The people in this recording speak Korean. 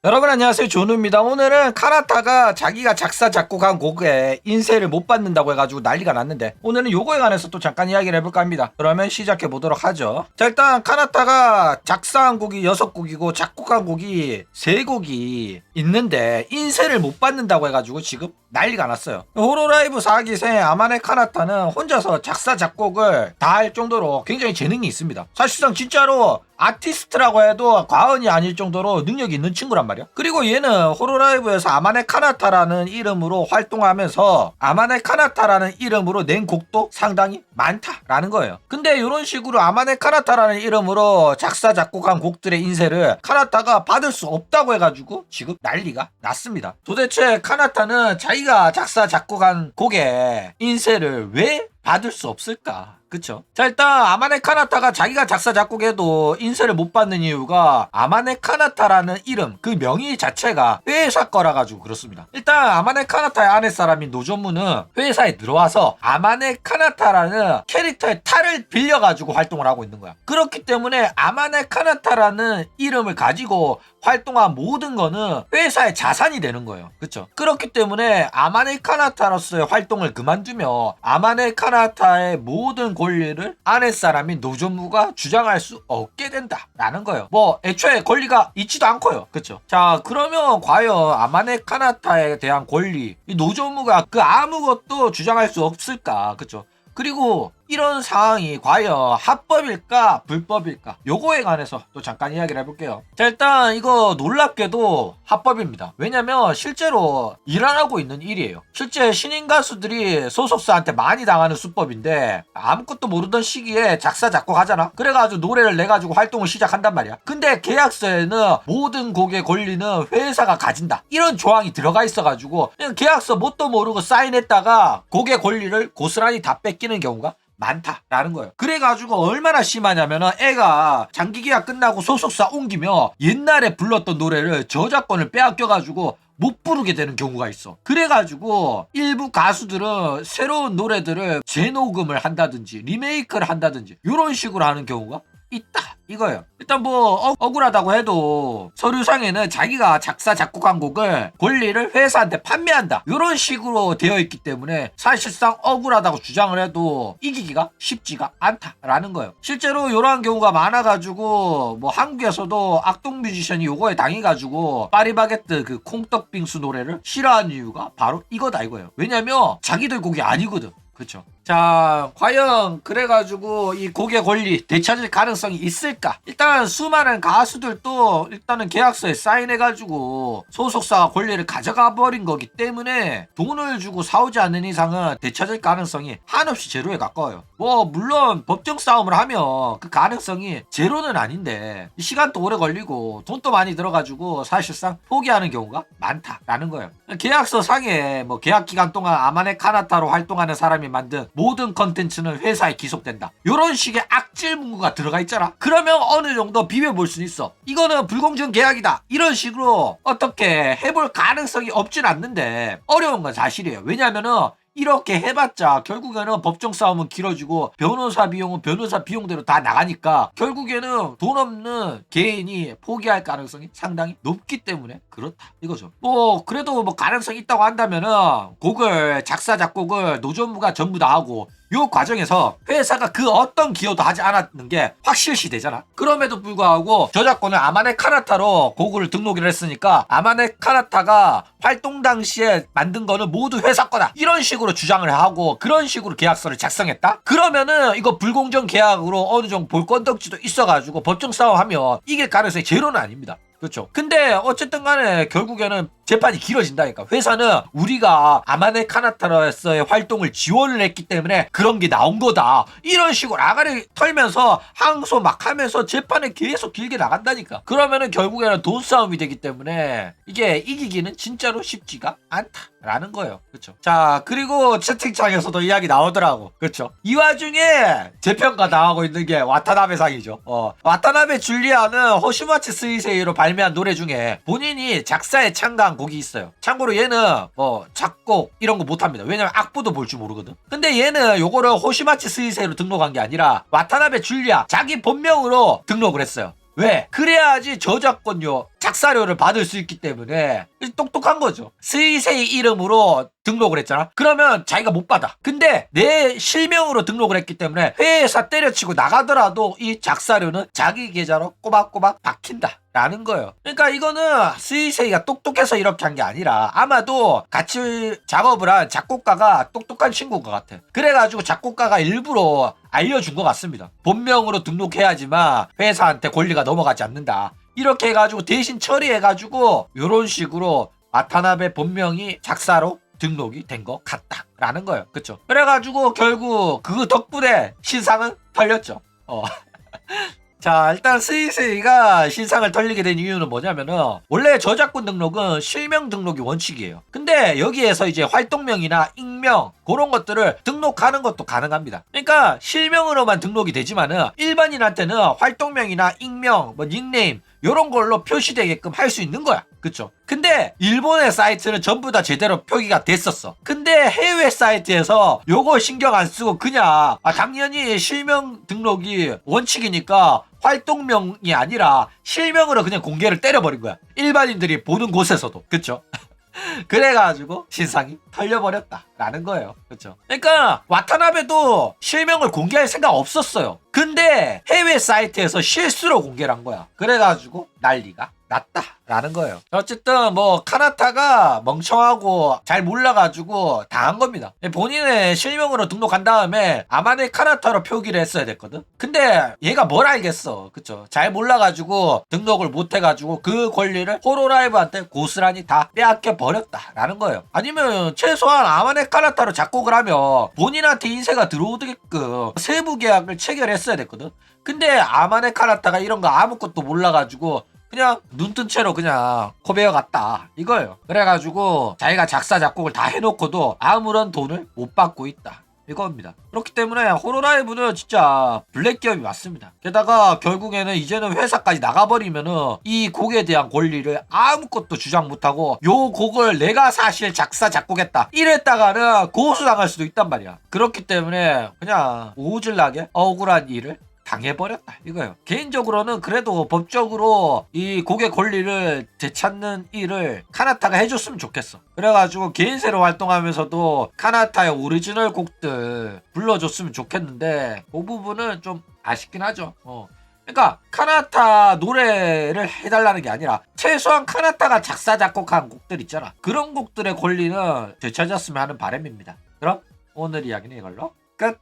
여러분 안녕하세요, 조누입니다. 오늘은 카나타가 자기가 작사 작곡한 곡에 인세를 못 받는다고 해가지고 난리가 났는데, 오늘은 요거에 관해서 또 잠깐 이야기를 해볼까 합니다. 그러면 시작해 보도록 하죠. 자, 일단 카나타가 작사한 곡이 6곡이고 작곡한 곡이 3곡이 있는데 인세를 못 받는다고 해가지고 지금 난리가 났어요. 호로라이브 4기생 아마네 카나타는 혼자서 작사 작곡을 다 할 정도로 굉장히 재능이 있습니다. 사실상 진짜로 아티스트라고 해도 과언이 아닐 정도로 능력이 있는 친구란 말이야. 그리고 얘는 호로라이브에서 아마네 카나타라는 이름으로 활동하면서 아마네 카나타라는 이름으로 낸 곡도 상당히 많다라는 거예요. 근데 이런 식으로 아마네 카나타라는 이름으로 작사 작곡한 곡들의 인세를 카나타가 받을 수 없다고 해가지고 지금 난리가 났습니다. 도대체 카나타는 자기가 작사 작곡한 곡의 인세를 왜 받을 수 없을까? 그쵸? 자, 일단 아마네 카나타가 자기가 작사 작곡해도 인세를 못 받는 이유가 아마네 카나타라는 이름, 그 명의 자체가 회사 거라 가지고 그렇습니다. 일단 아마네 카나타의 아랫사람인 노조무는 회사에 들어와서 아마네 카나타라는 캐릭터의 탈을 빌려가지고 활동을 하고 있는 거야. 그렇기 때문에 아마네 카나타라는 이름을 가지고 활동한 모든 거는 회사의 자산이 되는 거예요. 그쵸? 그렇기 때문에 아마네 카나타로서의 활동을 그만두며 아마네 카나타의 모든 권리를 아랫사람인 노조무가 주장할 수 없게 된다라는 거예요. 뭐 애초에 권리가 있지도 않고요. 그쵸? 자, 그러면 과연 아마네 카나타에 대한 권리, 이 노조무가 그 아무것도 주장할 수 없을까? 그쵸? 그리고 이런 상황이 과연 합법일까 불법일까, 요거에 관해서 또 잠깐 이야기를 해볼게요. 자, 일단 이거 놀랍게도 합법입니다. 왜냐면 실제로 일어나고 있는 일이에요. 실제 신인 가수들이 소속사한테 많이 당하는 수법인데, 아무것도 모르던 시기에 작사 작곡하잖아. 그래가지고 노래를 내가지고 활동을 시작한단 말이야. 근데 계약서에는 모든 곡의 권리는 회사가 가진다, 이런 조항이 들어가 있어가지고 그냥 계약서 뭣도 모르고 사인했다가 곡의 권리를 고스란히 다 뺏기는 경우가 많다라는 거예요. 그래가지고 얼마나 심하냐면은 애가 장기계약 끝나고 소속사 옮기며 옛날에 불렀던 노래를 저작권을 빼앗겨가지고 못 부르게 되는 경우가 있어. 그래가지고 일부 가수들은 새로운 노래들을 재녹음을 한다든지 리메이크를 한다든지 이런 식으로 하는 경우가 있다 이거예요. 일단 뭐 억울하다고 해도 서류상에는 자기가 작사 작곡한 곡을 권리를 회사한테 판매한다, 이런 식으로 되어 있기 때문에 사실상 억울하다고 주장을 해도 이기기가 쉽지가 않다라는 거예요. 실제로 이러한 경우가 많아가지고 뭐 한국에서도 악동 뮤지션이 요거에 당해가지고 파리바게뜨 그 콩떡빙수 노래를 싫어하는 이유가 바로 이거다 이거예요. 왜냐면 자기들 곡이 아니거든. 그렇죠. 자, 과연 그래가지고 이 곡의 권리 되찾을 가능성이 있을까? 일단 수많은 가수들도 일단은 계약서에 사인해가지고 소속사가 권리를 가져가 버린 거기 때문에 돈을 주고 사오지 않는 이상은 되찾을 가능성이 한없이 제로에 가까워요. 뭐 물론 법정 싸움을 하면 그 가능성이 제로는 아닌데 시간도 오래 걸리고 돈도 많이 들어가지고 사실상 포기하는 경우가 많다라는 거예요. 계약서 상에 뭐 계약 기간 동안 아마네 카나타로 활동하는 사람이 만든 모든 컨텐츠는 회사에 기속된다, 이런 식의 악질 문구가 들어가 있잖아. 그러면 어느 정도 비벼볼 수는 있어. 이거는 불공정 계약이다, 이런 식으로 어떻게 해볼 가능성이 없진 않는데 어려운 건 사실이에요. 왜냐면은 이렇게 해봤자 결국에는 법정 싸움은 길어지고 변호사 비용은 변호사 비용대로 다 나가니까 결국에는 돈 없는 개인이 포기할 가능성이 상당히 높기 때문에 그렇다 이거죠. 뭐 그래도 뭐 가능성이 있다고 한다면은 곡을 작사 작곡을 노조무가 전부 다 하고 요 과정에서 회사가 그 어떤 기여도 하지 않았는 게 확실시 되잖아. 그럼에도 불구하고 저작권을 아마네 카나타로 곡을 등록을 했으니까 아마네 카나타가 활동 당시에 만든 거는 모두 회사 거다, 이런 식으로 주장을 하고 그런 식으로 계약서를 작성했다? 그러면은 이거 불공정 계약으로 어느 정도 볼 건덕지도 있어가지고 법정 싸움하면 이길 가능성이 제로는 아닙니다. 그렇죠. 근데 어쨌든 간에 결국에는 재판이 길어진다니까. 회사는 우리가 아마네 카나타로서의 활동을 지원을 했기 때문에 그런 게 나온 거다, 이런 식으로 아가리 털면서 항소 막 하면서 재판을 계속 길게 나간다니까. 그러면은 결국에는 돈 싸움이 되기 때문에 이게 이기기는 진짜로 쉽지가 않다라는 거예요. 그렇죠. 자, 그리고 채팅창에서도 이야기 나오더라고. 그렇죠. 이 와중에 재평가 당하고 있는 게 와타나베 상이죠. 와타나베 줄리아는 호시마치 스이세이로 발매한 노래 중에 본인이 작사에 참가한 곡이 있어요. 참고로 얘는 뭐 작곡 이런 거 못합니다. 왜냐면 악보도 볼 줄 모르거든. 근데 얘는 요거를 호시마치 스이세이로 등록한 게 아니라 와타나베 줄리아 자기 본명으로 등록을 했어요. 왜? 그래야지 저작권료 작사료를 받을 수 있기 때문에 똑똑한 거죠. 스이세이 이름으로 등록을 했잖아. 그러면 자기가 못 받아. 근데 내 실명으로 등록을 했기 때문에 회사 때려치고 나가더라도 이 작사료는 자기 계좌로 꼬박꼬박 박힌다 라는 거예요. 그러니까 이거는 스이세이가 똑똑해서 이렇게 한 게 아니라 아마도 같이 작업을 한 작곡가가 똑똑한 친구인 것 같아. 그래가지고 작곡가가 일부러 알려준 것 같습니다. 본명으로 등록해야지만 회사한테 권리가 넘어가지 않는다. 이렇게 해가지고 대신 처리해가지고 이런 식으로 와타나베 본명이 작사로 등록이 된 것 같다라는 거예요. 그쵸? 그래가지고 결국 그 덕분에 신상은 털렸죠. 자, 일단 스이세이가 신상을 털리게 된 이유는 뭐냐면은 원래 저작권 등록은 실명 등록이 원칙이에요. 근데 여기에서 이제 활동명이나 익명 그런 것들을 등록하는 것도 가능합니다. 그러니까 실명으로만 등록이 되지만은 일반인한테는 활동명이나 익명, 뭐 닉네임 요런 걸로 표시되게끔 할 수 있는 거야. 그쵸? 근데 일본의 사이트는 전부 다 제대로 표기가 됐었어. 근데 해외 사이트에서 요거 신경 안 쓰고 그냥 당연히 실명 등록이 원칙이니까 활동명이 아니라 실명으로 그냥 공개를 때려버린 거야. 일반인들이 보는 곳에서도. 그쵸? 그래가지고 신상이 털려버렸다라는 거예요. 그렇죠? 그러니까 와타나베도 실명을 공개할 생각 없었어요. 근데 해외 사이트에서 실수로 공개를 한 거야. 그래가지고 난리가 났다라는 거예요. 어쨌든 뭐 카나타가 멍청하고 잘 몰라가지고 당한 겁니다. 본인의 실명으로 등록한 다음에 아마네 카나타로 표기를 했어야 됐거든. 근데 얘가 뭘 알겠어. 그쵸? 잘 몰라가지고 등록을 못해가지고 그 권리를 호로라이브한테 고스란히 다 빼앗겨 버렸다라는 거예요. 아니면 최소한 아마네 카나타로 작곡을 하면 본인한테 인세가 들어오게끔 세부 계약을 체결했어야 됐거든. 근데 아마네 카나타가 이런 거 아무것도 몰라가지고 그냥 눈뜬 채로 그냥 코베어 갔다 이거예요. 그래가지고 자기가 작사 작곡을 다 해놓고도 아무런 돈을 못 받고 있다 이겁니다. 그렇기 때문에 호로라이브는 진짜 블랙 기업이 맞습니다. 게다가 결국에는 이제는 회사까지 나가버리면은 이 곡에 대한 권리를 아무것도 주장 못하고 요 곡을 내가 사실 작사 작곡했다 이랬다가는 고소당할 수도 있단 말이야. 그렇기 때문에 그냥 오질나게 억울한 일을 당해버렸다 이거예요. 개인적으로는 그래도 법적으로 이 곡의 권리를 되찾는 일을 카나타가 해줬으면 좋겠어. 그래가지고 개인세로 활동하면서도 카나타의 오리지널 곡들 불러줬으면 좋겠는데 그 부분은 좀 아쉽긴 하죠. 그러니까 카나타 노래를 해달라는 게 아니라 최소한 카나타가 작사 작곡한 곡들 있잖아. 그런 곡들의 권리는 되찾았으면 하는 바람입니다. 그럼 오늘 이야기는 이걸로 끝.